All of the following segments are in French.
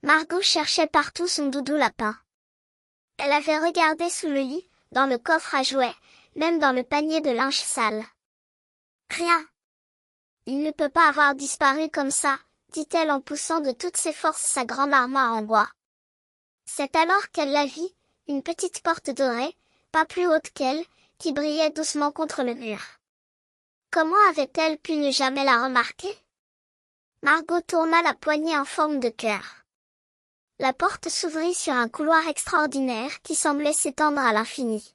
Margot cherchait partout son doudou lapin. Elle avait regardé sous le lit, dans le coffre à jouets, même dans le panier de linge sale. Rien. Il ne peut pas avoir disparu comme ça, dit-elle en poussant de toutes ses forces sa grande armoire en bois. C'est alors qu'elle la vit, une petite porte dorée, pas plus haute qu'elle, qui brillait doucement contre le mur. Comment avait-elle pu ne jamais la remarquer? Margot tourna la poignée en forme de cœur. La porte s'ouvrit sur un couloir extraordinaire qui semblait s'étendre à l'infini.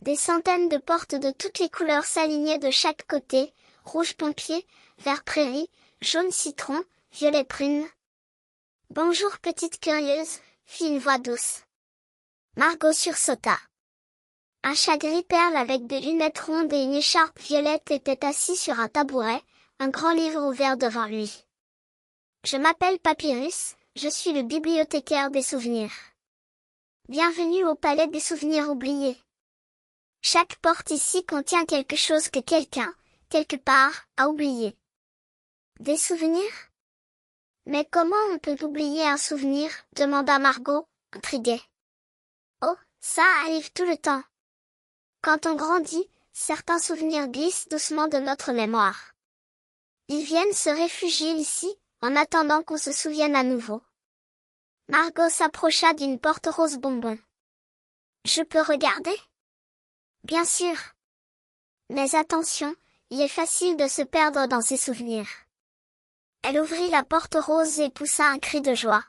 Des centaines de portes de toutes les couleurs s'alignaient de chaque côté, rouge pompier, vert prairie, jaune citron, violet prune. « Bonjour petite curieuse », fit une voix douce. Margot sursauta. Un chat gris perle avec des lunettes rondes et une écharpe violette était assis sur un tabouret, un grand livre ouvert devant lui. « Je m'appelle Papyrus, je suis le bibliothécaire des souvenirs. Bienvenue au palais des souvenirs oubliés. Chaque porte ici contient quelque chose que quelqu'un, quelque part, a oublié. Des souvenirs? Mais comment on peut oublier un souvenir? Demanda Margot, intriguée. Oh, ça arrive tout le temps. Quand on grandit, certains souvenirs glissent doucement de notre mémoire. Ils viennent se réfugier ici, en attendant qu'on se souvienne à nouveau. Margot s'approcha d'une porte rose bonbon. Je peux regarder? Bien sûr. Mais attention, il est facile de se perdre dans ses souvenirs. Elle ouvrit la porte rose et poussa un cri de joie.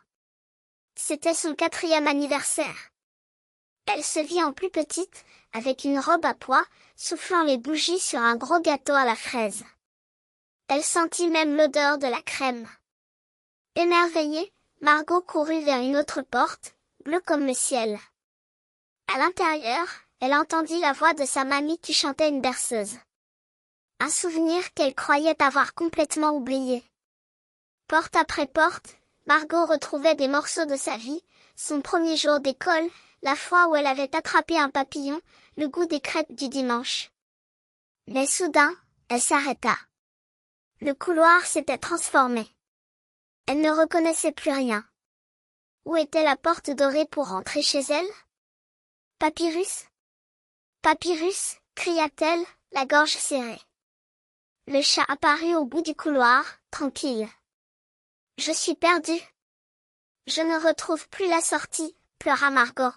C'était son 4e anniversaire. Elle se vit en plus petite, avec une robe à pois, soufflant les bougies sur un gros gâteau à la fraise. Elle sentit même l'odeur de la crème. Émerveillée, Margot courut vers une autre porte, bleue comme le ciel. À l'intérieur, elle entendit la voix de sa mamie qui chantait une berceuse. Un souvenir qu'elle croyait avoir complètement oublié. Porte après porte, Margot retrouvait des morceaux de sa vie, son premier jour d'école, la fois où elle avait attrapé un papillon, le goût des crêpes du dimanche. Mais soudain, elle s'arrêta. Le couloir s'était transformé. Elle ne reconnaissait plus rien. Où était la porte dorée pour rentrer chez elle? Papyrus? Papyrus, cria-t-elle, la gorge serrée. Le chat apparut au bout du couloir, tranquille. Je suis perdue. Je ne retrouve plus la sortie, pleura Margot.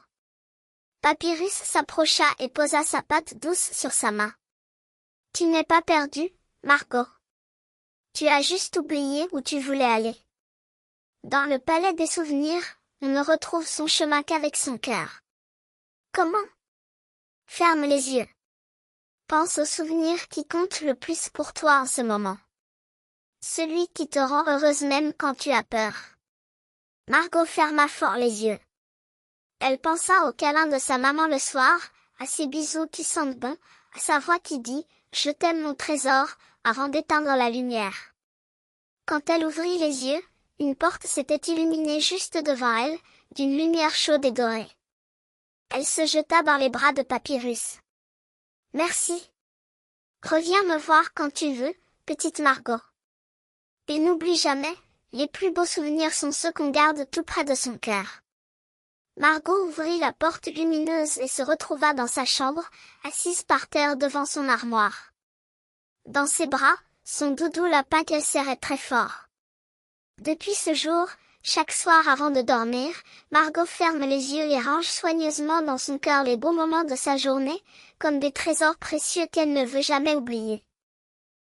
Papyrus s'approcha et posa sa patte douce sur sa main. Tu n'es pas perdue, Margot. Tu as juste oublié où tu voulais aller. Dans le palais des souvenirs, on ne retrouve son chemin qu'avec son cœur. Comment? Ferme les yeux. Pense au souvenir qui compte le plus pour toi en ce moment. Celui qui te rend heureuse même quand tu as peur. Margot ferma fort les yeux. Elle pensa au câlin de sa maman le soir, à ses bisous qui sentent bon, à sa voix qui dit « Je t'aime mon trésor » avant d'éteindre la lumière. Quand elle ouvrit les yeux, une porte s'était illuminée juste devant elle, d'une lumière chaude et dorée. Elle se jeta dans les bras de Papyrus. « Merci. Reviens me voir quand tu veux, petite Margot. Et n'oublie jamais, les plus beaux souvenirs sont ceux qu'on garde tout près de son cœur. » Margot ouvrit la porte lumineuse et se retrouva dans sa chambre, assise par terre devant son armoire. Dans ses bras, son doudou lapin qu'elle serrait très fort. Depuis ce jour, chaque soir avant de dormir, Margot ferme les yeux et range soigneusement dans son cœur les beaux moments de sa journée, comme des trésors précieux qu'elle ne veut jamais oublier.